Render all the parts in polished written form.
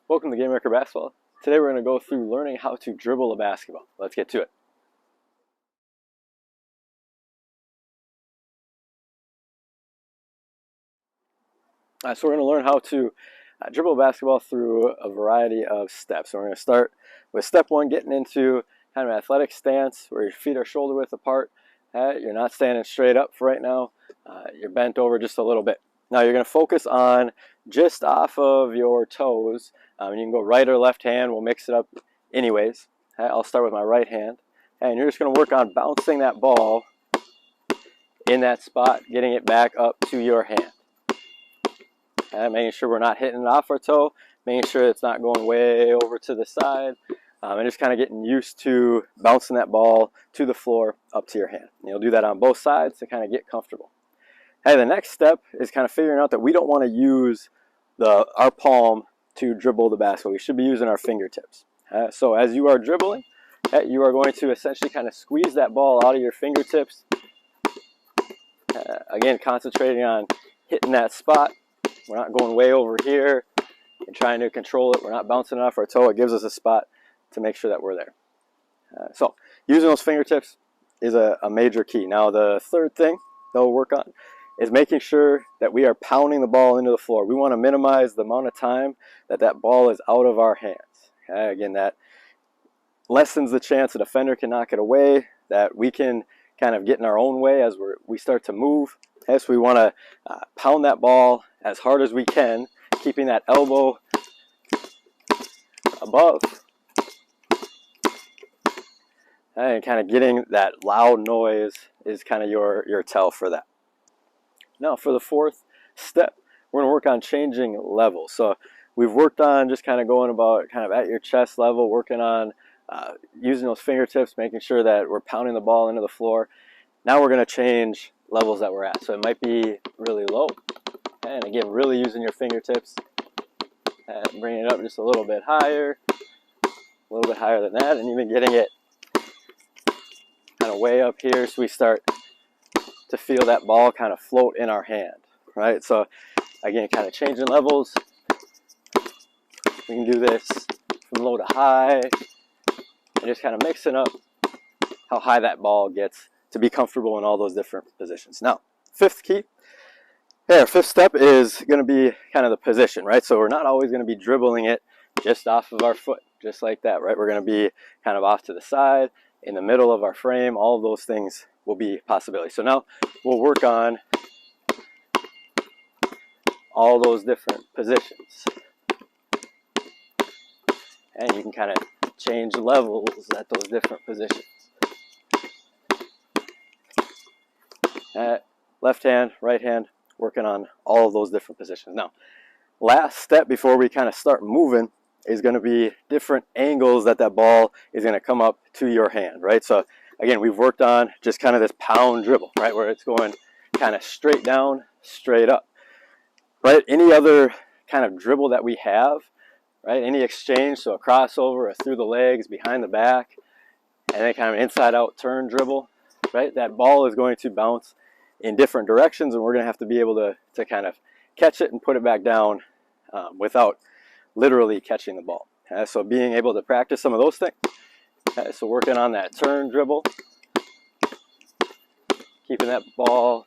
Welcome to Game Maker Basketball. Today we're going to go through learning how to dribble a basketball. Let's get to it. So we're going to learn how to dribble a basketball through a variety of steps. So we're going to start with step one, getting into kind of an athletic stance where your feet are shoulder width apart. You're not standing straight up for right now. You're bent over just a little bit. Now you're going to focus on just off of your toes. You can go right or left hand. We'll mix it up anyways. I'll start with my right hand. And you're just going to work on bouncing that ball in that spot, getting it back up to your hand. Making sure we're not hitting it off our toe, making sure it's not going way over to the side, and just kind of getting used to bouncing that ball to the floor up to your hand. And you'll do that on both sides to kind of get comfortable. The next step is kind of figuring out that we don't want to use our palm to dribble the basketball. We should be using our fingertips. So as you are dribbling, you are going to essentially kind of squeeze that ball out of your fingertips. Again, concentrating on hitting that spot. We're not going way over here and trying to control it. We're not bouncing it off our toe. It gives us a spot to make sure that we're there. So using those fingertips is a major key. Now the third thing that we'll work on is making sure that we are pounding the ball into the floor. We want to minimize the amount of time that that ball is out of our hands. Again, that lessens the chance a defender can knock it away, that we can kind of get in our own way as we start to move. So we want to pound that ball as hard as we can, keeping that elbow above. And kind of getting that loud noise is kind of your tell for that. Now for the fourth step, we're going to work on changing levels. So we've worked on just kind of going about kind of at your chest level, working on using those fingertips, making sure that we're pounding the ball into the floor. Now we're going to change levels that we're at. So it might be really low. And again, really using your fingertips. Bringing it up just a little bit higher than that, and even getting it kind of way up here so we start to feel that ball kind of float in our hand, right? So again, kind of changing levels. We can do this from low to high and just kind of mixing up how high that ball gets to be comfortable in all those different positions. Now, fifth key. Our fifth step is going to be kind of the position, right? So we're not always going to be dribbling it just off of our foot, just like that, right? We're going to be kind of off to the side, in the middle of our frame. All of those things will be possibilities. So now we'll work on all those different positions. And you can kind of change levels at those different positions. Left hand, right hand, working on all of those different positions. Now, last step before we kind of start moving is going to be different angles that ball is going to come up to your hand, right? So again, we've worked on just kind of this pound dribble, right, where it's going kind of straight down, straight up, right? Any other kind of dribble that we have, right, any exchange, so a crossover, a through the legs, behind the back, and then kind of an inside-out turn dribble, right? That ball is going to bounce in different directions, and we're going to have to be able to kind of catch it and put it back down without literally catching the ball. So being able to practice some of those things. So working on that turn dribble, keeping that ball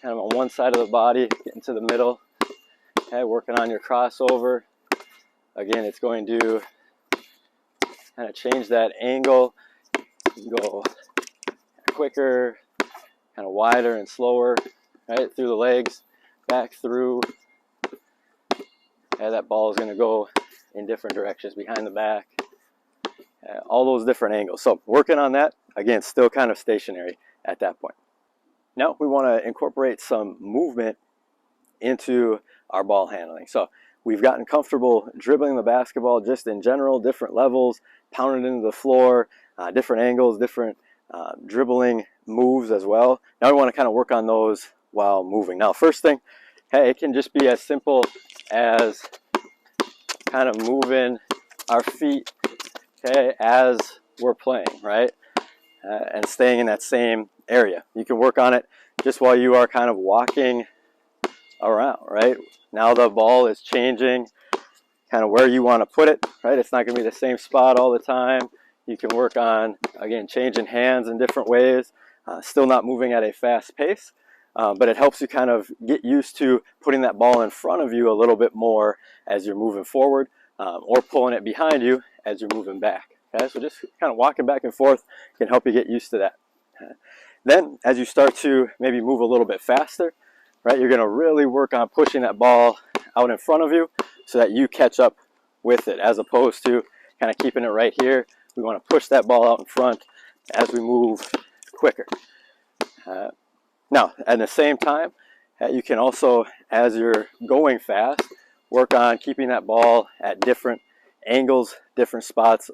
kind of on one side of the body, getting to the middle. Working on your crossover. Again, it's going to kind of change that angle. You can go quicker, kind of wider and slower, right, through the legs, back through. That ball is going to go in different directions, behind the back, all those different angles. So working on that, again, still kind of stationary at that point. Now we want to incorporate some movement into our ball handling. So we've gotten comfortable dribbling the basketball just in general, different levels, pounding into the floor, different angles, different dribbling moves as well. Now we want to kind of work on those while moving. Now, first thing, it can just be as simple as kind of moving our feet, as we're playing, right? And staying in that same area. You can work on it just while you are kind of walking around, right? Now the ball is changing kind of where you want to put it, right? It's not going to be the same spot all the time. You can work on, again, changing hands in different ways, still not moving at a fast pace, but it helps you kind of get used to putting that ball in front of you a little bit more as you're moving forward, or pulling it behind you as you're moving back. Okay, so just kind of walking back and forth can help you get used to that. Then, as you start to maybe move a little bit faster, right, you're going to really work on pushing that ball out in front of you so that you catch up with it, as opposed to kind of keeping it right here. We want to push that ball out in front as we move quicker. Now, at the same time, you can also, as you're going fast, work on keeping that ball at different angles, different spots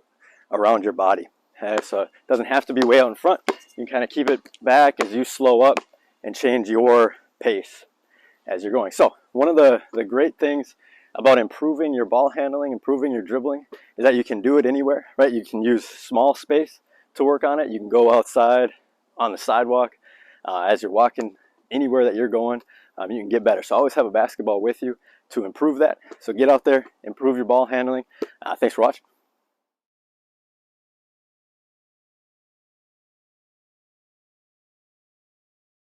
around your body. Okay, so it doesn't have to be way out in front. You can kind of keep it back as you slow up and change your pace as you're going. So one of the great things about improving your ball handling, improving your dribbling, is that you can do it anywhere, right? You can use small space to work on it. You can go outside on the sidewalk as you're walking, anywhere that you're going, you can get better. So always have a basketball with you to improve that. So get out there, improve your ball handling. Thanks for watching.